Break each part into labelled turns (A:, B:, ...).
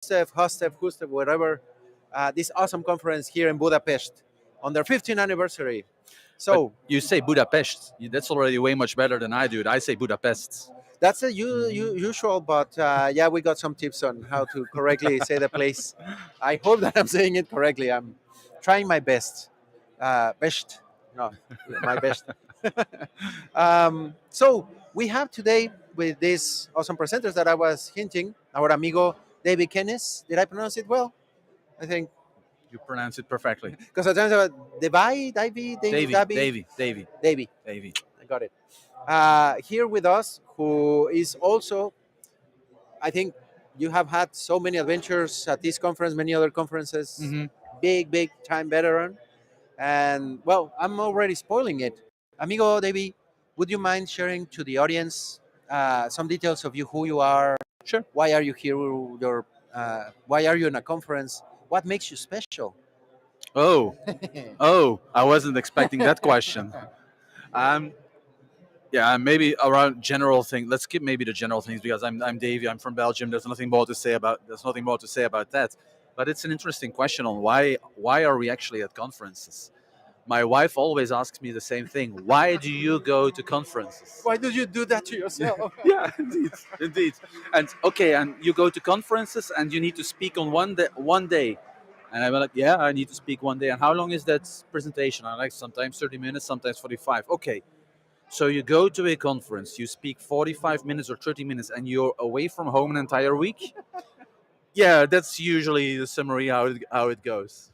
A: Hostef, whatever, this awesome conference here in Budapest on their 15th anniversary.
B: But
A: So
B: you say Budapest. That's already way much better than I do. I say Budapest.
A: that's a usual, but yeah, we got some tips on how to correctly say the place. I hope that I'm saying it correctly. I'm trying my best. Best, no, my best. So we have today with these awesome presenters that I was hinting, our amigo Davy Kenis. Did I pronounce it well? I think
B: You pronounce it perfectly.
A: because I times about Davy, Davy.
B: Davy.
A: I got it. Here with us, who is also, I think, you have had so many adventures at this conference, many other conferences.
B: Mm-hmm.
A: Big time veteran, and well, I'm already spoiling it. Amigo Davy, would you mind sharing to the audience some details of you, who you are,
B: Sure.
A: why are you here, why are you in a conference, what makes you special?
B: Oh, I wasn't expecting that question. Um, yeah, maybe around general things. Let's skip maybe the general things because I'm Davey. I'm from Belgium. There's nothing more to say about that. But it's an interesting question on why are we actually at conferences? My wife always asks me the same thing. Why do you go to conferences?
A: Why did you do that to yourself?
B: Yeah, indeed. And okay, and you go to conferences and you need to speak on one day. And I'm like, yeah, I need to speak one day. And how long is that presentation? I'm like, sometimes 30 minutes, sometimes 45. Okay. So you go to a conference, you speak 45 minutes or 30 minutes, and you're away from home an entire week? Yeah, that's usually the summary how it goes.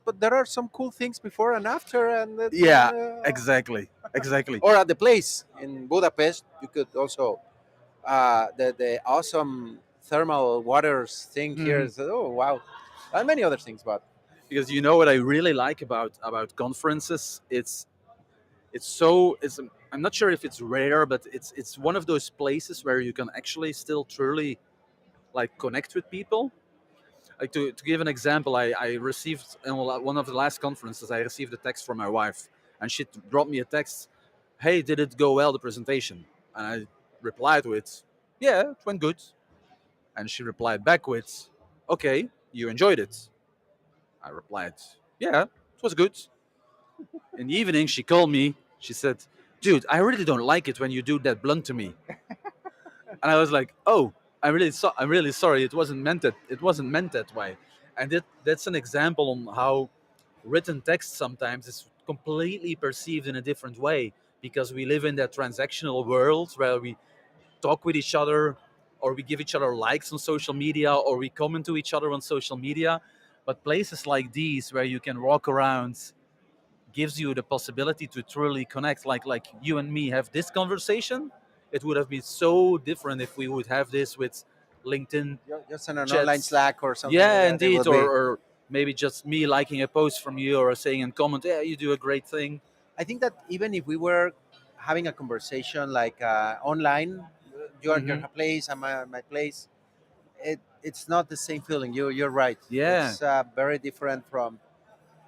A: But there are some cool things before and after, and
B: Yeah, exactly.
A: or at the place in Budapest, you could also the awesome thermal waters thing here
B: Mhm.
A: is, oh wow, and many other things. But
B: Because you know what I really like about conferences? It's I'm not sure if it's rare, but it's one of those places where you can actually still truly like connect with people. Like to give an example, I received in one of the last conferences, I received a text from my wife, and she dropped me a text, "Hey, did it go well, the presentation?" And I replied with, "Yeah, it went good." And she replied back with, "Okay, you enjoyed it?" I replied, "Yeah, it was good." In the evening, she called me. She said, "Dude, I really don't like it when you do that blunt to me." And I was like, "Oh, I'm really sorry. It wasn't meant that way." And that's an example on how written text sometimes is completely perceived in a different way because we live in that transactional world where we talk with each other or we give each other likes on social media or we comment to each other on social media. But places like these where you can walk around gives you the possibility to truly connect, like you and me have this conversation. It would have been so different if we would have this with LinkedIn
A: just in an online
B: chats.
A: Slack or something like
B: Yeah,
A: that, it
B: indeed.
A: would be.
B: Or maybe just me liking a post from you or saying in comment, yeah, you do a great thing.
A: I think that even if we were having a conversation like online, you are at your
B: Hmm.
A: place, I'm at my place. It's not the same feeling. You're right.
B: Yeah,
A: It's very different from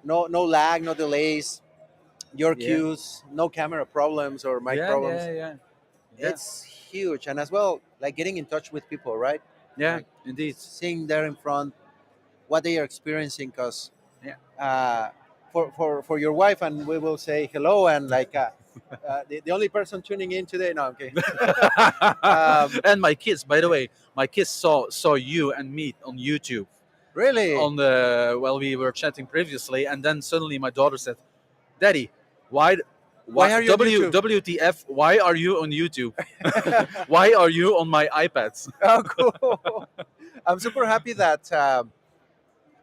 A: no lag, no delays, your
B: yeah,
A: cues, no camera problems or mic
B: yeah, yeah,
A: problems.
B: yeah, yeah,
A: It's huge, and as well, like getting in touch with people, right?
B: yeah,
A: Like
B: indeed.
A: seeing there in front what they are experiencing, because
B: Yeah.
A: uh, for your wife, and we will say hello, and like the only person tuning in today. No, okay.
B: And my kids, by the way, my kids saw you and me on YouTube
A: Really?
B: on the while we were chatting previously, and then suddenly my daughter said, "Daddy, why,
A: Why are you on YouTube?
B: WTF? Why are you on YouTube? Why are you on my iPads?"
A: Oh, cool. I'm super happy that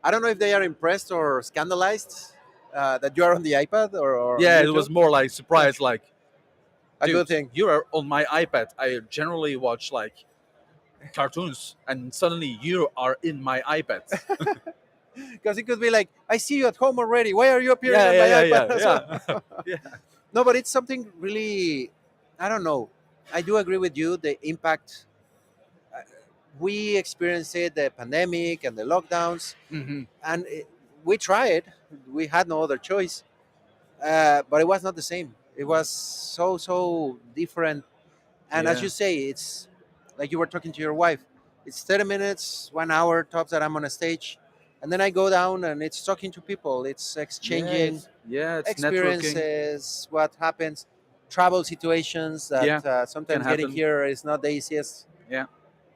A: I don't know if they are impressed or scandalized that you are on the iPad or on
B: Yeah, it
A: YouTube.
B: was more like surprise, like,
A: A
B: dude,
A: good thing.
B: you are on my iPad. I generally watch like cartoons, and suddenly you are in my iPad.
A: Because it could be like, I see you at home already. Why are you appearing
B: Yeah,
A: on my
B: yeah, yeah,
A: iPad
B: yeah,
A: as well?
B: yeah, yeah.
A: No, but it's something really, I don't know. I do agree with you. The impact we experienced it, the pandemic and the lockdowns,
B: Hmm.
A: and we tried. We had no other choice, but it was not the same. It was so different. And as
B: Yeah.
A: you say, it's like you were talking to your wife. It's 30 minutes, 1 hour tops that I'm on a stage. And then I go down and it's talking to people. It's
B: Yeah,
A: exchanging
B: it's networking.
A: experiences, what happens, travel situations that
B: Yeah, can
A: sometimes getting
B: happen.
A: here is not the easiest.
B: Yeah.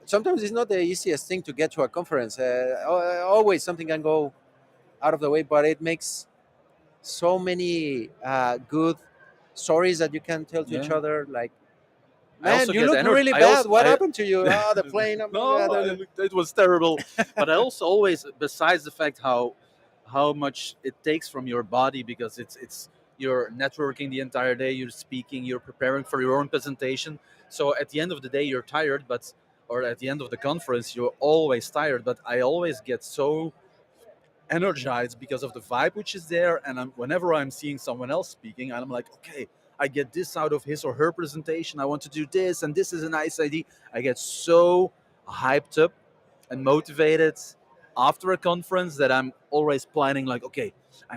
A: Sometimes it's not the easiest thing to get to a conference. Always something can go out of the way, but it makes so many good stories that you can tell to each
B: Yeah.
A: other. Like,
B: I
A: man,
B: also
A: you
B: get
A: look
B: energy.
A: really
B: I
A: bad.
B: also
A: What
B: I
A: happened to you? Oh, the plane. Oh my
B: no,
A: God.
B: it was terrible. But I also always, besides the fact how much it takes from your body, because it's you're networking the entire day, you're speaking, you're preparing for your own presentation. So at the end of the day, you're tired, but or at the end of the conference, you're always tired. But I always get so energized because of the vibe which is there. And whenever I'm seeing someone else speaking, I'm like, okay, I get this out of his or her presentation. I want to do this, and this is a nice idea. I get so hyped up and motivated after a conference that I'm always planning, like, okay,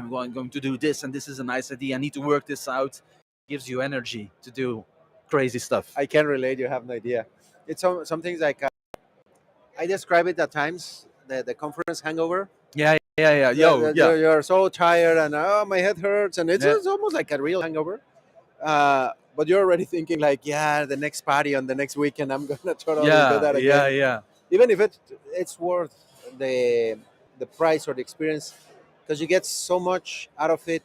B: going to do this, and this is a nice idea. I need to work this out. Gives you energy to do crazy stuff.
A: I can relate. You have no idea. It's some things like I describe it at times the conference hangover.
B: Yeah, yeah, yeah. Yo, yeah,
A: You're so tired and oh my head hurts and
B: yeah,
A: it's almost like a real hangover. But you're already thinking like, yeah, the next party on the next weekend, I'm gonna totally do
B: yeah,
A: that
B: yeah,
A: again,
B: yeah.
A: even if it's worth the the price or the experience, because you get so much out of it.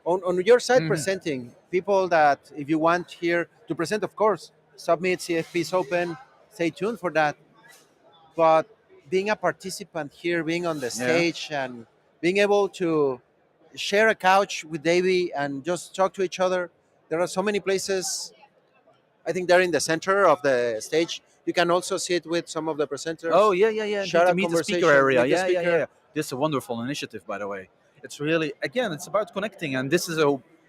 A: On your side,
B: Mhm.
A: presenting people that if you want here to present, of course, submit CFPs open. Stay tuned for that. But being a participant here, being on the
B: Yeah.
A: stage, and being able to share a couch with Davey and just talk to each other. There are so many places. I think they're in the center of the stage. You can also sit with some of the
B: Oh
A: presenters,
B: yeah, yeah, yeah.
A: share
B: Indeed, to
A: a
B: meet the speaker
A: conversation,
B: area.
A: meet the
B: Yeah, yeah, yeah.
A: speaker.
B: Yeah. This is a wonderful initiative, by the way. It's really, again, it's about connecting, and this is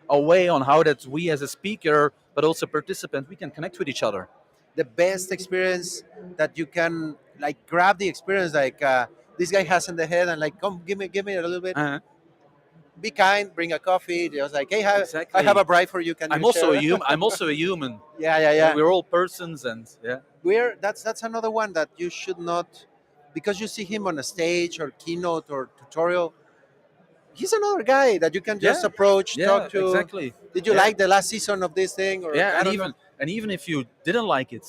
B: a way on how that we as a speaker, but also participant, we can connect with each other.
A: The best experience that you can like grab the experience like this guy has in the head and like come give me a little bit.
B: Uh,
A: Be kind, bring a coffee. Just like hey, I have
B: exactly.
A: a bribe for you. Can
B: I'm
A: you
B: also a
A: share?
B: human. I'm also a human.
A: Yeah, yeah,
B: Yeah,
A: yeah.
B: we're all persons, and yeah,
A: We're that's another one that you should not, because you see him on a stage or keynote or tutorial. He's another guy that you can just
B: yeah,
A: approach, talk
B: yeah,
A: to.
B: exactly.
A: Did you
B: Yeah,
A: like the last season of this thing or
B: yeah,
A: I don't know?
B: and even if you didn't like it,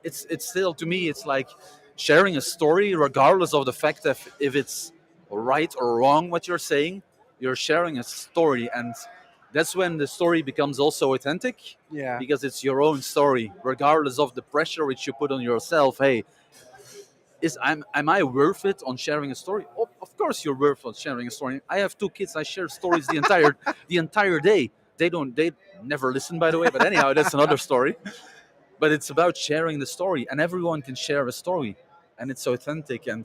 B: it's still, to me, it's like sharing a story, regardless of the fact that if it's right or wrong what you're saying. You're sharing a story, and that's when the story becomes also authentic,
A: Yeah.
B: because it's your own story, regardless of the pressure which you put on yourself. Hey, am I worth it on sharing a story? Of course you're worth it sharing a story. I have two kids. I share stories the entire day. They never listen, by the way, but anyhow, that's another story. But it's about sharing the story, and everyone can share a story, and it's authentic. And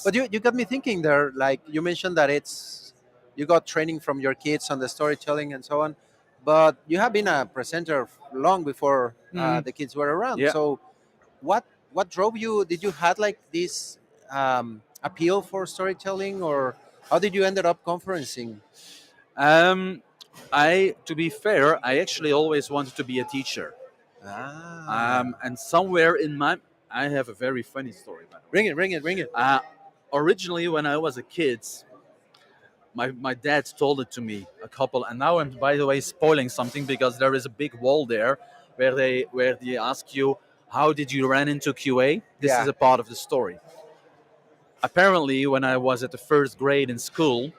A: But you got me thinking there. Like you mentioned that it's you got training from your kids on the storytelling and so on, but you have been a presenter long before
B: Mhm.
A: the kids were around.
B: Yeah.
A: So what drove you? Did you had like this appeal for storytelling, or how did you ended up conferencing?
B: um, I, to be fair, I actually always wanted to be a teacher.
A: Ah,
B: And somewhere in my, I have a very funny story, by the way.
A: bring it, bring it, bring it.
B: Originally, when I was a kid, my dad told it to me a couple, and now I'm, by the way, spoiling something, because there is a big wall there where they ask you, how did you run into QA. This is
A: Yeah.
B: a part of the story. Apparently, when I was at the first grade in school,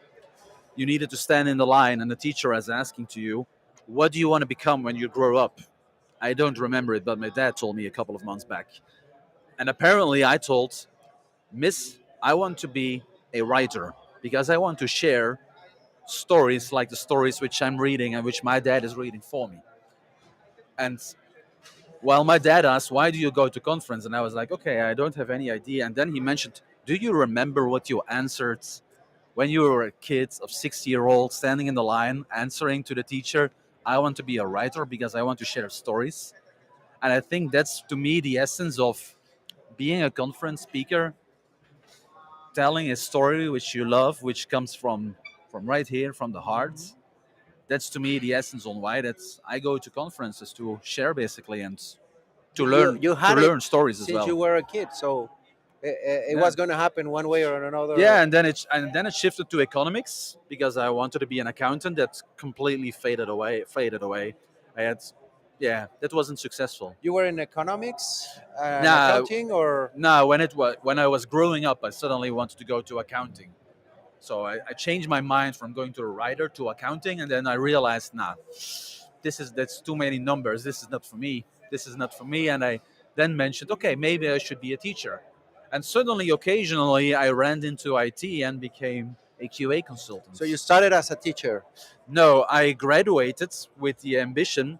B: you needed to stand in the line, and the teacher was asking to you, what do you want to become when you grow up. I don't remember it, but my dad told me a couple of months back. And apparently I told, Miss, I want to be a writer, because I want to share stories like the stories which I'm reading and which my dad is reading for me. And while my dad asked, why do you go to conference? And I was like, okay, I don't have any idea. And then he mentioned, do you remember what you answered when you were a kid of 6-year-old standing in the line answering to the teacher? I want to be a writer because I want to share stories. And I think that's, to me, the essence of being a conference speaker, telling a story which you love, which comes from right here, from the heart. That's, to me, the essence on why that's I go to conferences to share, basically. And to
A: You
B: to
A: had it
B: learn stories as
A: since you
B: well.
A: were a kid, so it
B: Yeah.
A: was going to happen one way or
B: Yeah,
A: another.
B: and then it shifted to economics because I wanted to be an accountant. That completely faded away. Faded away. I had, yeah, that wasn't successful.
A: You were in economics and
B: Now,
A: accounting, or
B: now when I was growing up, I suddenly wanted to go to accounting. So I changed my mind from going to a writer to accounting, and then I realized, nah, that's too many numbers. This is not for me. This is not for me. And I then mentioned, okay, maybe I should be a teacher. And suddenly, occasionally, I ran into IT and became a QA
A: so you
B: consultant.
A: started as a teacher.
B: No, I graduated with the ambition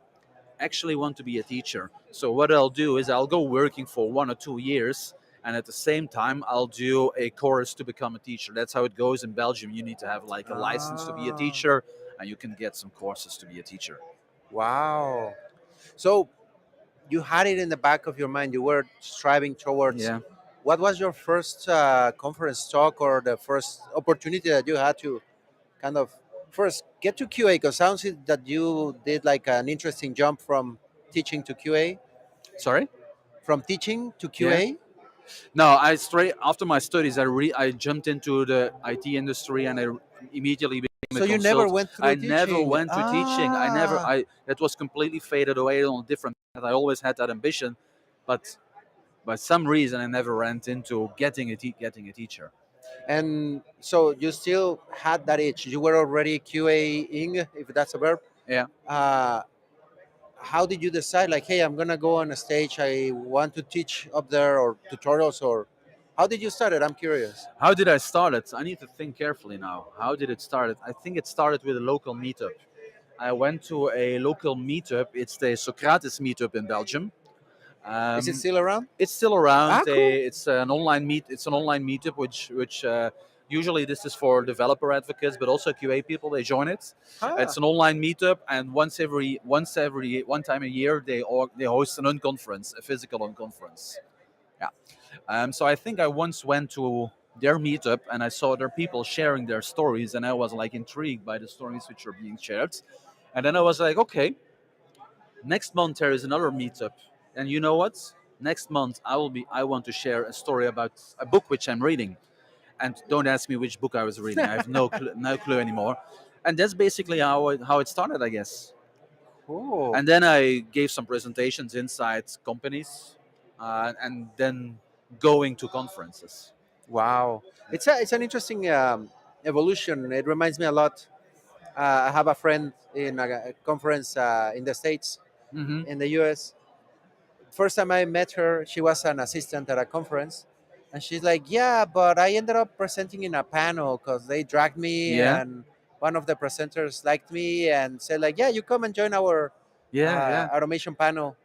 B: actually want to be a teacher. So what I'll do is I'll go working for 1 or 2 years, and at the same time I'll do a course to become a teacher. That's how it goes in Belgium. You need to have like a license to be a
A: Ah,
B: teacher, and you can get some courses to be a teacher.
A: wow. So you had it in the back of your mind. You were striving towards.
B: Yeah.
A: What was your first conference talk or the first opportunity that you had to kind of first get to QA? Because sounds it that you did like an interesting jump from teaching to QA,
B: Sorry.
A: from teaching to
B: Yeah.
A: QA.
B: No, I straight after my studies, I jumped into the IT industry, and I immediately became a
A: So you never
B: consultant.
A: went
B: I
A: through
B: never
A: teaching.
B: went to teaching. I never.
A: Ah,
B: I That was completely faded away on a different path. I always had that ambition, but by some reason I never went into getting a teacher.
A: and so you still had that itch. You were already QA-ing, if that's a verb.
B: Yeah.
A: Uh, how did you decide? Like, hey, I'm gonna go on a stage. I want to teach up there, or tutorials, or how did you start it? I'm curious.
B: How did I start it? I need to think carefully now. How did it start? I think it started with a local meetup. I went to a local meetup. It's the Socrates meetup in Belgium.
A: Is it
B: Um,
A: still around?
B: it's still around.
A: Ah, cool.
B: It's an online meet. It's an online meetup, which usually this is for developer advocates, but also QA people. They join it.
A: Ah,
B: It's an online meetup, and one time a year they host an unconference, a physical unconference. Yeah. So I think I once went to their meetup and I saw their people sharing their stories, and I was like intrigued by the stories which are being shared. And then I was like, okay, next month there is another meetup, and you know what? Next month I want to share a story about a book which I'm reading, and don't ask me which book I was reading. I have no clue anymore. And that's basically how it started, I guess.
A: cool.
B: And then I gave some presentations inside companies, and then going to conferences.
A: Wow, it's an interesting evolution. It reminds me a lot. I have a friend in a conference in the States,
B: Hmm.
A: in the US. First time I met her, she was an assistant at a conference, and she's like, "Yeah, but I ended up presenting in a panel because they dragged me,
B: Yeah,
A: and one of the presenters liked me and said like, yeah, you come and join our
B: yeah, yeah.
A: automation panel."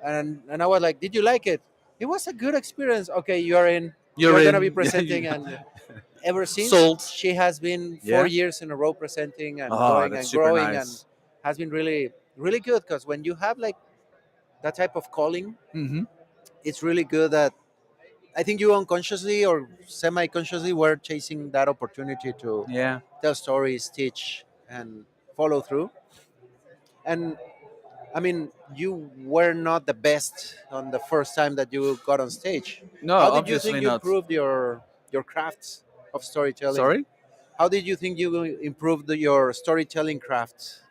A: And I was like, "Did you like it?" "It was a good experience." "Okay, you're in.
B: You're
A: You're gonna be
B: in. Yeah,
A: presenting." And ever since,
B: sold.
A: she has been four
B: Yeah.
A: years in a row presenting and
B: Oh,
A: going
B: that's
A: and
B: super
A: growing, and
B: nice.
A: has been really really good. Because when you have like that type of calling,
B: Hmm.
A: it's really good that I think you unconsciously or semi-consciously were chasing that opportunity to
B: Yeah.
A: tell stories, teach, and follow through. And I mean, you were not the best on the first time that you got on stage.
B: No,
A: How did you
B: obviously
A: think you
B: not.
A: improved your crafts of storytelling?
B: Sorry.
A: How did you think you improved your storytelling crafts?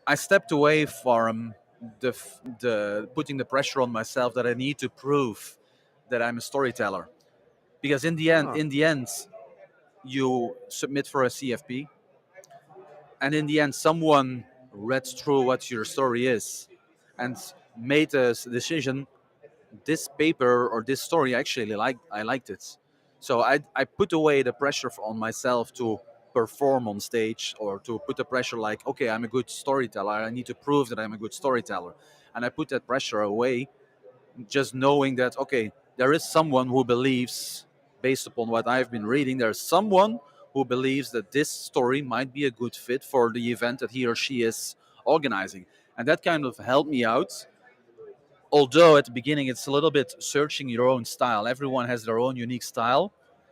B: I stepped away from the putting the pressure on myself that I need to prove that I'm a storyteller, because
A: Ah,
B: in the end, you submit for a CFP, and in the end, someone read through what your story is and made a decision. This paper or this story actually I liked it, so I put away the pressure on myself to perform on stage, or to put the pressure like, okay, I'm a good storyteller, I need to prove that I'm a good storyteller. And I put that pressure away, just knowing that, okay, there is someone who believes, based upon what I've been reading, there's someone who believes that this story might be a good fit for the event that he or she is organizing. And that kind of helped me out. Although at the beginning it's a little bit searching your own style, everyone has their own unique style.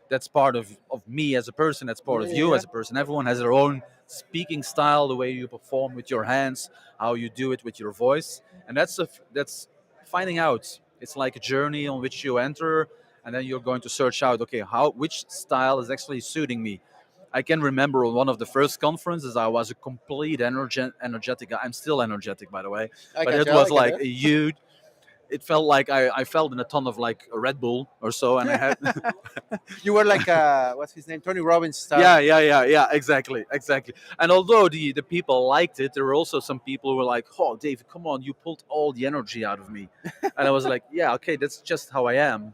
B: That's part of me as a person, that's part
A: Yeah,
B: of
A: yeah,
B: you
A: yeah.
B: as a person. Everyone has their own speaking style, the way you perform with your hands, how you do it with your voice. And that's finding out. It's like a journey on which you enter, and then you're going to search out, okay, how which style is actually suiting me. I can remember on one of the first conferences, I was a complete energetic guy. I'm still energetic, by the way,
A: I
B: but
A: can
B: it
A: tell.
B: was
A: I can
B: like
A: tell.
B: a huge. It felt like I felt in a ton of like a Red Bull or so, and I had.
A: You were like what's his name, Tony Robbins style.
B: Yeah, exactly, exactly. And although the people liked it, there were also some people who were like, "Oh, Dave, come on, you pulled all the energy out of me," and I was like, "Yeah, okay, that's just how I am.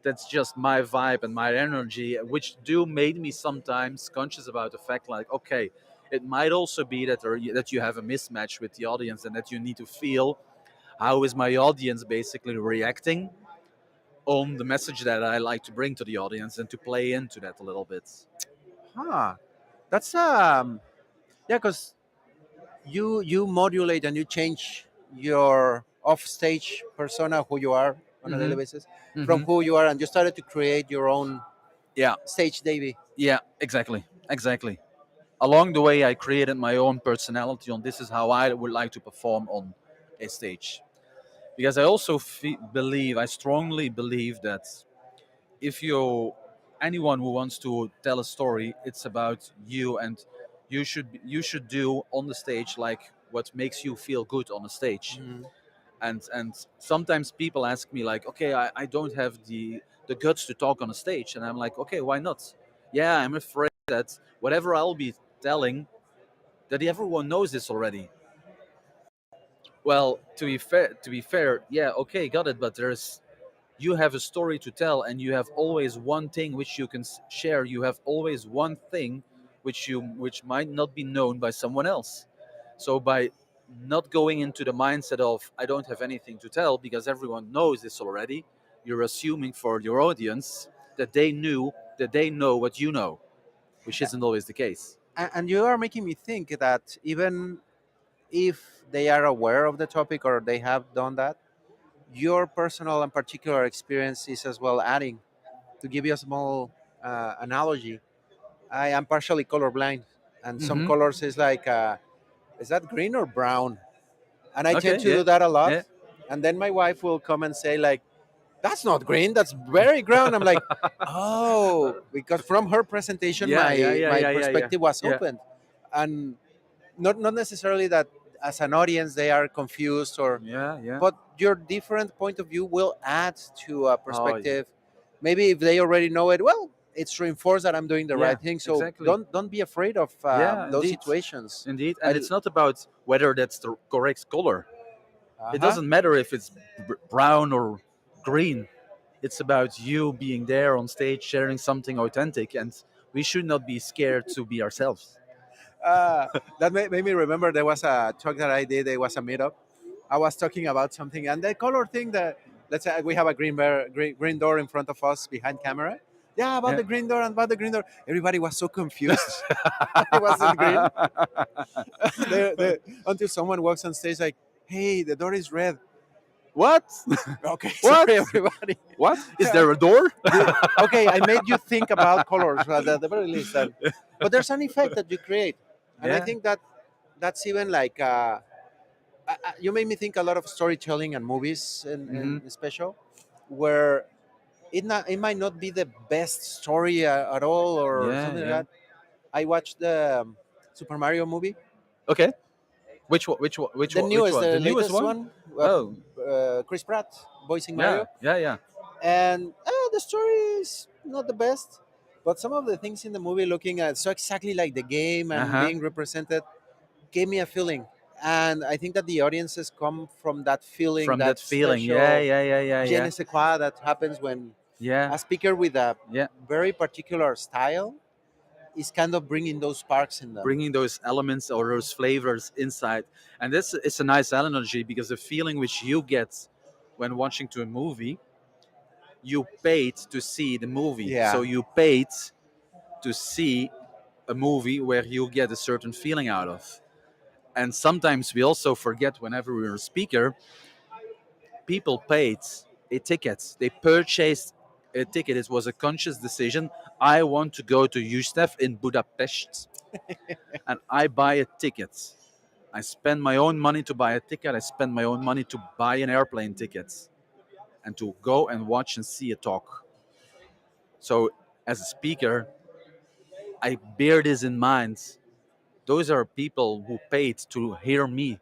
B: That's just my vibe and my energy," which do made me sometimes conscious about the fact, like, okay, it might also be that you have a mismatch with the audience, and that you need to feel how is my audience basically reacting on the message that I like to bring to the audience, and to play into that a little bit.
A: Huh. That's yeah, because you modulate and you change your off stage persona, who you are on a daily
B: Mm-hmm.
A: basis, from
B: Mm-hmm.
A: who you are, and you started to create your own
B: Yeah,
A: stage, Davy.
B: yeah, exactly, exactly. Along the way, I created my own personality on this is how I would like to perform on a stage. Because I also believe, I strongly believe that if you anyone who wants to tell a story, it's about you, and you should do on the stage like what makes you feel good on the stage.
A: Mhm.
B: And sometimes people ask me like, okay, I don't have the guts to talk on a stage, and I'm like, okay, why not? Yeah, I'm afraid that whatever I'll be telling, that everyone knows this already. Well, to be fair, yeah, okay, got it. But there's you have a story to tell, and you have always one thing which you can share. You have always one thing which might not be known by someone else. So by not going into the mindset of I don't have anything to tell because everyone knows this already, you're assuming for your audience that they know what you know, which isn't always the case.
A: And you are making me think that even if they are aware of the topic or they have done that, your personal and particular experience is as well adding. To give you a small analogy, I am partially colorblind, and some
B: Hmm.
A: colors is that green or brown? And I tend
B: Okay.
A: to
B: Yeah.
A: do that a lot.
B: Yeah.
A: And then my wife will come and say like, "That's not green. That's very brown." I'm like, "Oh," because from her presentation,
B: Yeah. Yeah.
A: my
B: Yeah.
A: my
B: Yeah. Yeah. Yeah.
A: perspective was
B: Yeah.
A: opened, and not necessarily that as an audience they are confused or,
B: Yeah. Yeah.
A: but your different point of view will add to a
B: Oh, yeah.
A: perspective. Maybe if they already know it, well, it's reinforced that I'm doing the
B: Yeah.
A: right thing. So
B: Exactly.
A: don't be afraid of
B: Yeah.
A: those
B: Indeed.
A: situations.
B: Indeed. And
A: I
B: it's not about whether that's the correct color. It
A: uh-huh.
B: doesn't matter if it's brown or green. It's about you being there on stage, sharing something authentic, and we should not be scared to be ourselves.
A: uh, that made me remember there was a talk that I did. It was a meetup. I was talking about something, and the color thing that, let's say we have a green door in front of us behind camera. Yeah, about
B: Yeah.
A: the green door and about the green door. Everybody was so confused. It wasn't green. Until someone walks on stage like, "Hey, the door is red."
B: What?
A: Okay,
B: What?
A: sorry everybody.
B: What? Is there a door?
A: Okay, I made you think about colors at the very least, and but there's an effect that you create, and I
B: Yeah.
A: think that that's even like you made me think a lot of storytelling and movies
B: Hmm.
A: in special, where it might not be the best story at all or
B: Yeah.
A: something like
B: Yeah.
A: that. I watched the Super Mario movie,
B: Okay. Which one? Which one? Which
A: the
B: one? Which
A: newest,
B: one?
A: the
B: The newest
A: latest
B: one?
A: one.
B: Oh.
A: Chris Pratt voicing
B: Yeah.
A: Mario,
B: Yeah. Yeah.
A: and the story is not the best, but some of the things in the movie looking at so exactly like the game
B: Uh
A: and
B: huh.
A: being represented gave me a feeling, and I think that the audiences come from that feeling,
B: From that
A: that
B: feeling. Yeah.
A: special
B: Yeah. Yeah. Yeah.
A: je
B: Yeah.
A: ne sais quoi that happens when
B: Yeah.
A: a speaker with a
B: Yeah.
A: very particular style is kind of bringing those sparks in them.
B: Bringing those elements or those flavors inside, and this is a nice analogy because the feeling which you get when watching to a movie, you paid to see the movie, so
A: Yeah.
B: you paid to see a movie where you get a certain feeling out of. And sometimes we also forget, whenever we're a speaker, people paid a ticket, they purchased a ticket. It was a conscious decision. I want to go to USTEF in Budapest, and I buy a ticket. I spend my own money to buy a ticket. I spend my own money to buy an airplane ticket and to go and watch and see a talk. So, as a speaker, I bear this in mind. Those are people who paid to hear me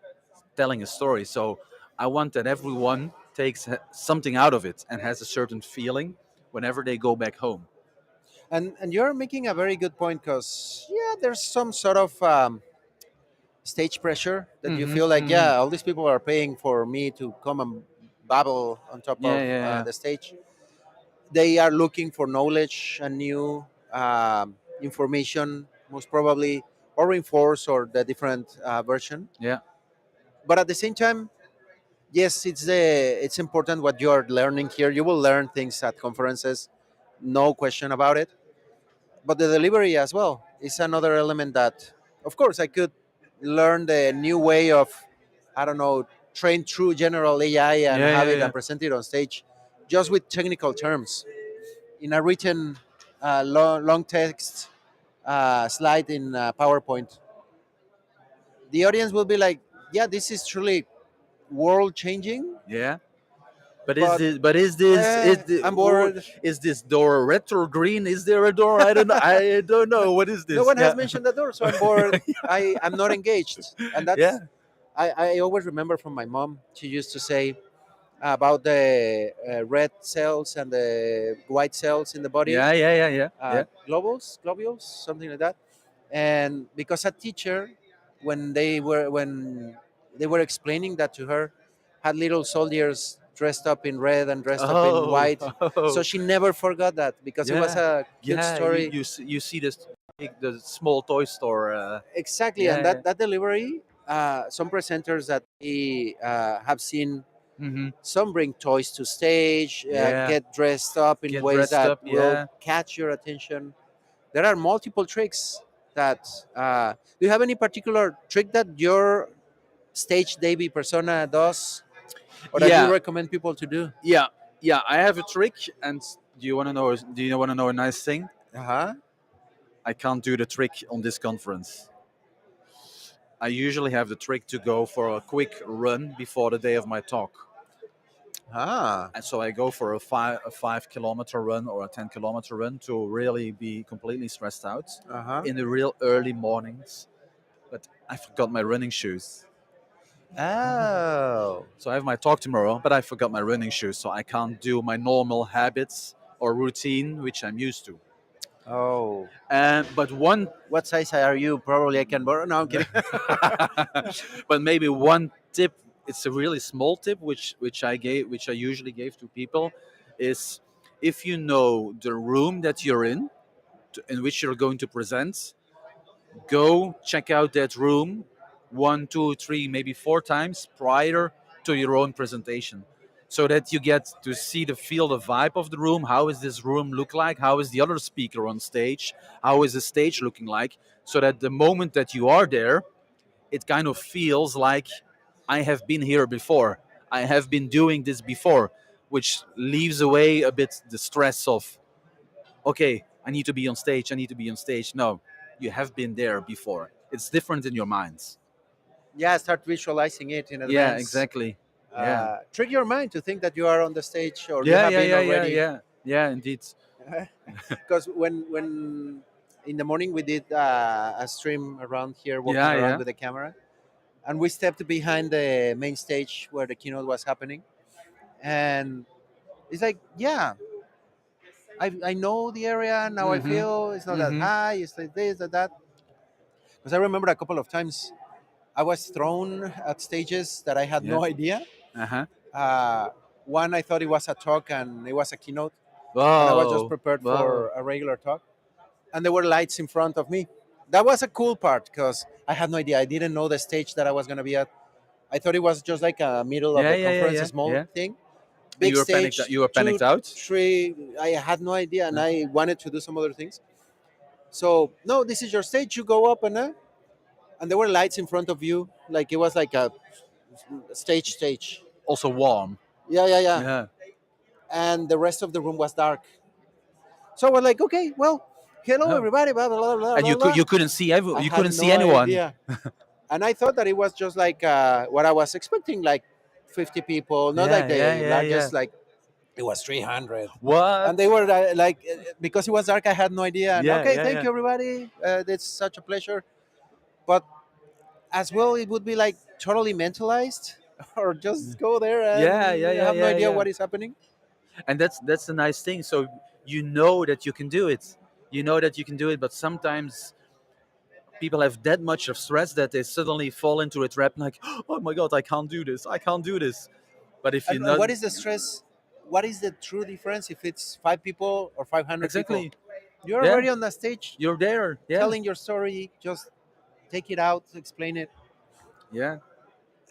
B: telling a story. So, I want that everyone takes something out of it and has a certain feeling whenever they go back home.
A: And you're making a very good point, because yeah, there's some sort of stage pressure that you
B: Hmm.
A: feel like,
B: Hmm.
A: yeah, all these people are paying for me to come and babble on top
B: Yeah,
A: of
B: yeah, yeah.
A: the stage. They are looking for knowledge and new information, most probably, or reinforce or the different version.
B: Yeah.
A: But at the same time, yes, it's important what you are learning here. You will learn things at conferences, no question about it. But the delivery as well is another element that, of course, I could learn the new way of, I don't know, train through general AI and
B: Yeah,
A: have
B: yeah,
A: it
B: yeah.
A: and present it on stage, just with technical terms in a written long text slide in PowerPoint. The audience will be like, yeah, this is truly world changing,
B: Yeah. But is
A: but
B: this? But is this?
A: I'm bored.
B: Is this door red or green? Is there a door? I don't know. I don't know. What is
A: No
B: this?
A: one has
B: Yeah.
A: mentioned that door, so I'm bored. I'm not engaged, and
B: Yeah.
A: that's I always remember from my mom. She used to say about the red cells and the white cells in the body,
B: Yeah. Yeah. Yeah. Yeah. Yeah.
A: globules, something like that. And because a teacher, when they were explaining that to her, had little soldiers dressed up in red and dressed up in
B: Oh.
A: white, so
B: Oh.
A: she never forgot that because it was
B: Yeah.
A: a cute
B: Yeah. You
A: story.
B: you see this the small toy store.
A: Exactly, and
B: Yeah.
A: that delivery, some presenters that we have seen,
B: Mm-hmm.
A: some bring toys to stage,
B: Yeah.
A: get dressed up in
B: Get
A: ways
B: dressed
A: that
B: up.
A: will
B: Yeah.
A: catch your attention. There are multiple tricks that. Do you have any particular trick that your stage Davy persona does, or that you
B: Yeah.
A: recommend people to do?
B: Yeah. Yeah. I have a trick, and do you want to know? Do you want to know a nice thing?
A: Uh huh.
B: I can't do the trick on this conference. I usually have the trick to go for a quick run before the day of my talk.
A: Ah.
B: And so I go for a 5 kilometer run or a 10 kilometer run to really be completely stressed out
A: Uh huh.
B: in the real early mornings. But I forgot my running shoes.
A: Oh.
B: So I have my talk tomorrow, but I forgot my running shoes. So I can't do my normal habits or routine, which I'm used to.
A: Oh.
B: But one,
A: What size are you? Probably I can borrow. No, I'm kidding.
B: but maybe one tip. It's a really small tip, which I usually gave to people, is if you know the room that you're in which you're going to present, go check out that room one, two, three, maybe four times prior to your own presentation, so that you get to see the feel, the vibe of the room. How is this room look like? How is the other speaker on stage? How is the stage looking like? So that the moment that you are there, it kind of feels like I have been here before. I have been doing this before, which leaves away a bit the stress of, okay, I need to be on stage. I need to be on stage. No, you have been there before. It's different in your minds.
A: Yeah, start visualizing it in
B: Yeah,
A: advance.
B: exactly. Yeah.
A: Trick your mind to think that you are on the stage or you
B: Yeah,
A: have
B: yeah,
A: been
B: yeah, yeah,
A: already.
B: yeah. Yeah, indeed.
A: Because when in the morning we did a stream around here, walking
B: Yeah,
A: around
B: yeah.
A: with the camera, and we stepped behind the main stage where the keynote was happening, and it's like, yeah, I know the area now. I
B: Mm-hmm.
A: feel it's not that
B: Mm-hmm.
A: high. It's like this, that. Because I remember a couple of times I was thrown at stages that I had
B: Yeah.
A: no idea.
B: Uh-huh.
A: Uh, One, I thought it was a talk and it was a keynote, and I was just
B: Whoa.
A: prepared for
B: Whoa.
A: a regular talk. And there were lights in front of me. That was a cool part because I had no idea. I didn't know the stage that I was going to be at. I thought it was just like a middle of
B: Yeah,
A: the
B: yeah, yeah,
A: conference, a
B: yeah,
A: small
B: yeah.
A: thing.
B: And
A: Big stage,
B: you were
A: two,
B: panicked out?
A: three. I had no idea, and
B: Uh,
A: I wanted to do some other things. So no, this is your stage. You go up, and there were lights in front of you, like it was like a stage.
B: Also warm.
A: Yeah, yeah, yeah.
B: Yeah.
A: and the rest of the room was dark. So we're like, okay, well, hello
B: Oh.
A: everybody, blah blah blah blah
B: And
A: blah. Blah.
B: you couldn't see
A: I
B: you
A: had
B: couldn't see
A: no
B: anyone.
A: idea, and I thought that it was just like what I was expecting, like 50 people, not like
B: Yeah, yeah,
A: the
B: yeah, yeah.
A: largest, like it was 300.
B: What?
A: And they were like, because it was dark, I had no idea. And
B: Yeah,
A: okay,
B: yeah,
A: thank
B: yeah.
A: you everybody. It's such a pleasure. But as well, it would be like totally mentalized, or just go there
B: Yeah,
A: and
B: yeah, yeah,
A: have no
B: yeah,
A: idea
B: yeah.
A: what is happening.
B: And that's the nice thing. So you know that you can do it. You know that you can do it, but sometimes people have that much of stress that they suddenly fall into a trap like, oh my god, I can't do this. I can't do this. But if you
A: And
B: not
A: what is the stress? What is the true difference if it's 5 people or 500 people?
B: exactly,
A: You're
B: yeah,
A: already on the stage
B: you're there. Yeah,
A: telling your story. Just take it out, explain it.
B: yeah,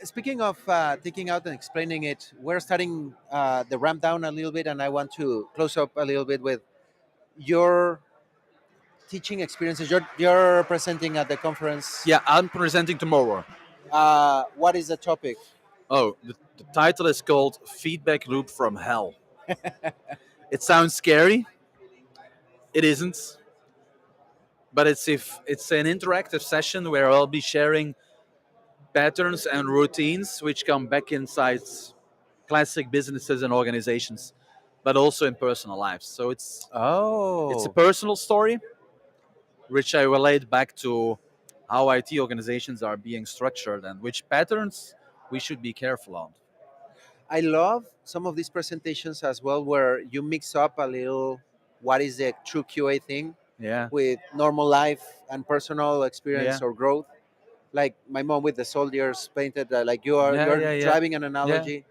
A: Speaking of taking out and explaining it, we're starting the ramp down a little bit, and I want to close up a little bit with your teaching experiences. You're presenting at the conference.
B: yeah. I'm presenting tomorrow.
A: What is the topic?
B: Oh, the title is called Feedback Loop from Hell. It sounds scary. It isn't, but it's an interactive session where I'll be sharing patterns and routines which come back inside classic businesses and organizations, but also in personal lives. So it's a
A: Oh,
B: personal story which I relate back to how IT organizations are being structured and which patterns we should be careful on.
A: I love some of these presentations as well, where you mix up a little what is the true QA thing
B: Yeah,
A: with normal life and personal
B: yeah,
A: experience or growth. Like my mom with the soldiers painted, like you're
B: yeah, yeah,
A: driving an
B: yeah,
A: analogy,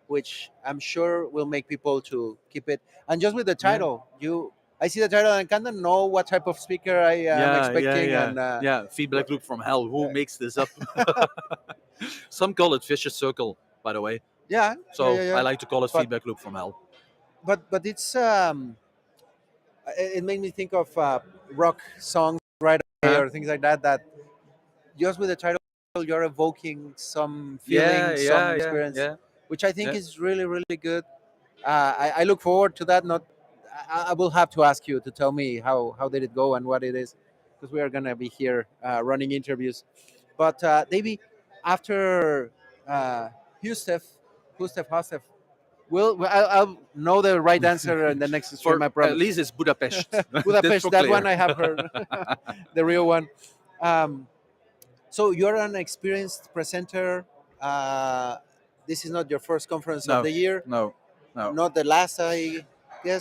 A: which I'm sure will make people to keep it. And just with the
B: yeah.
A: title, I see the title and kind of know what type of speaker I am
B: Yeah, yeah,
A: expecting,
B: yeah,
A: and
B: yeah. Feedback
A: what-
B: loop from hell. Who
A: uh,
B: makes this up? Some call it vicious circle, by the way.
A: yeah, yeah,
B: So
A: yeah,
B: I
A: yeah.
B: like to call it
A: But
B: feedback loop from hell.
A: but it's it made me think of rock songs right away
B: Huh?
A: or things like that. That just with the title, you're evoking some
B: Yeah,
A: feeling,
B: yeah,
A: some
B: yeah,
A: experience,
B: yeah,
A: which I think
B: yeah.
A: is really, really good. I look forward to that. Not, I will have to ask you to tell me how did it go and what it is, because we are gonna be here running interviews. But Davey, after uh, Hustef, Hustef, I'll know the right answer in the next stream.
B: For
A: I
B: at
A: promise.
B: least it's Budapest. That's
A: Budapest,
B: for
A: that one
B: clear.
A: I have heard, the real one. Um, so you're an experienced presenter. Uh, this is not your first conference of
B: No,
A: the year,
B: no, no.
A: not the last, I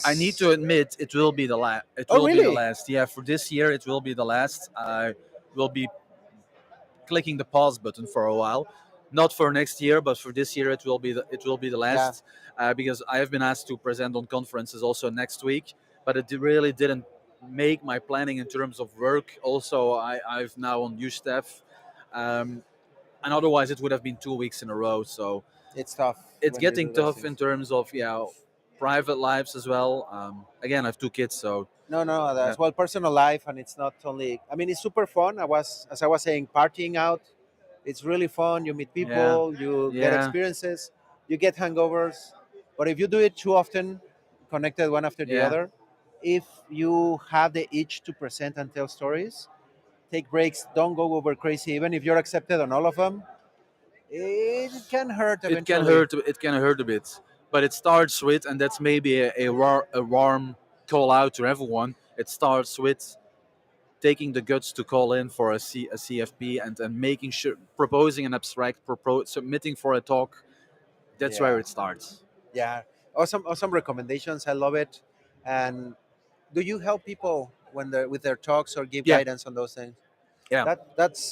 B: I need
A: guess.
B: to admit it will be the last. It
A: Oh,
B: will be the
A: really?
B: last. Yeah, for this year it will be the last. I will be clicking the pause button for a while. Not for next year, but for this year it will be the
A: Yeah,
B: last because I have been asked to present on conferences also next week, but it really didn't make my planning in terms of work. Also, I've now on new staff, um, and otherwise it would have been 2 weeks in a row. So
A: it's tough
B: it's
A: when you
B: getting
A: do those
B: tough in
A: things.
B: terms of private lives as well. Again, I have 2 kids, so
A: No, no,
B: yeah,
A: that's well personal life, and it's not only. I mean, it's super fun. As I was saying, partying out. It's really fun. You meet
B: yeah,
A: people, you get
B: yeah,
A: experiences, you get hangovers. But if you do it too often, connected one after the
B: yeah.
A: other, if you have the itch to present and tell stories, take breaks. Don't go over crazy. Even if you're accepted on all of them, it can hurt
B: It can
A: eventually.
B: hurt. It can hurt a bit, but it starts with, and that's maybe a warm call out to everyone. It starts with taking the guts to call in for a CFP and making sure proposing an abstract, submitting for a talk. That's where
A: Yeah,
B: it starts.
A: yeah. Awesome recommendations. I love it. And do you help people when they're with their talks or give
B: Yeah,
A: guidance on those things?
B: yeah,
A: That's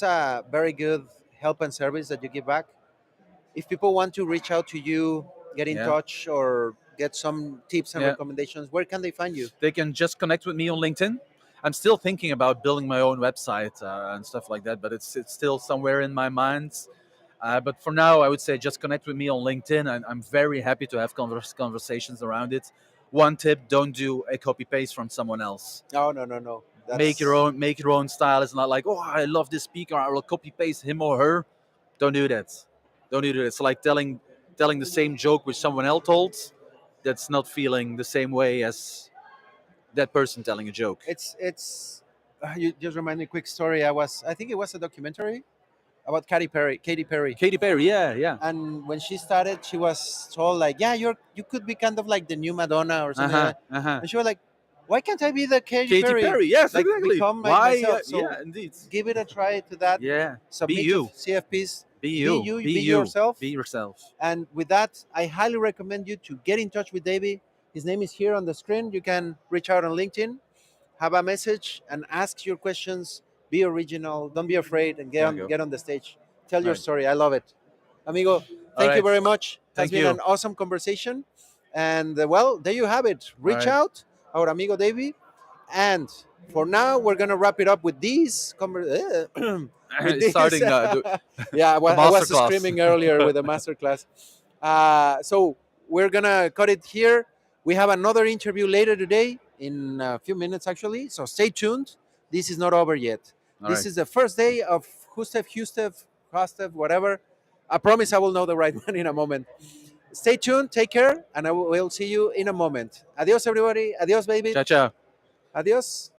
A: very good help and service that you give back. If people want to reach out to you, get in
B: yeah,
A: touch, or get some tips and
B: yeah.
A: recommendations, where can they find you?
B: They can just connect with me on LinkedIn. I'm still thinking about building my own website and stuff like that, but it's still somewhere in my mind. But for now, I would say just connect with me on LinkedIn, and I'm very happy to have conversations around it. One tip: don't do a copy paste from someone else.
A: No, no, no, no. That's
B: Make your own style. It's not like, oh, I love this speaker, I will copy paste him or her. Don't do that. Don't do that. It's like telling the same joke which someone else told. that's not feeling the same way as that person telling a joke.
A: It's you just remind me a quick story. I think it was a documentary about Katy Perry.
B: Katy Perry, yeah, yeah.
A: And when she started, she was told like, "Yeah, you could be kind of like the new Madonna or
B: Uh
A: something
B: huh.
A: like that."
B: Uh huh.
A: And she was like, "Why can't I be the Katy
B: Katy
A: Perry?
B: Perry, yes,
A: Like
B: exactly.
A: become
B: Why?
A: myself." So
B: Yeah, indeed.
A: give it a try to that.
B: Yeah. Be
A: Submit your
B: you.
A: CFPs.
B: Be
A: Be
B: you.
A: you.
B: Be
A: Be
B: you.
A: yourself.
B: Be yourself.
A: And with that, I highly recommend you to get in touch with Davey. His name is here on the screen. You can reach out on LinkedIn, have a message, and ask your questions. Be original. Don't be afraid, and
B: There we go.
A: get on the stage. Tell
B: All
A: your
B: right.
A: story. I love it, amigo.
B: All
A: Thank you
B: right.
A: very much. Has
B: Thank
A: been
B: you.
A: an awesome conversation, and well, there you have it.
B: All
A: Reach
B: right.
A: out, our amigo Davey, and for now, we're gonna wrap it up with these with these.
B: Starting
A: Yeah,
B: the
A: I
B: master
A: was
B: class.
A: screaming earlier with the masterclass. So we're gonna cut it here. We have another interview later today in a few minutes, actually. So stay tuned. This is not over yet.
B: All
A: This
B: right.
A: is the first day of Hustev, whatever. I promise I will know the right one in a moment. Stay tuned. Take care, and I will see you in a moment. Adios, everybody. Adios, baby.
B: Ciao, ciao.
A: Adios.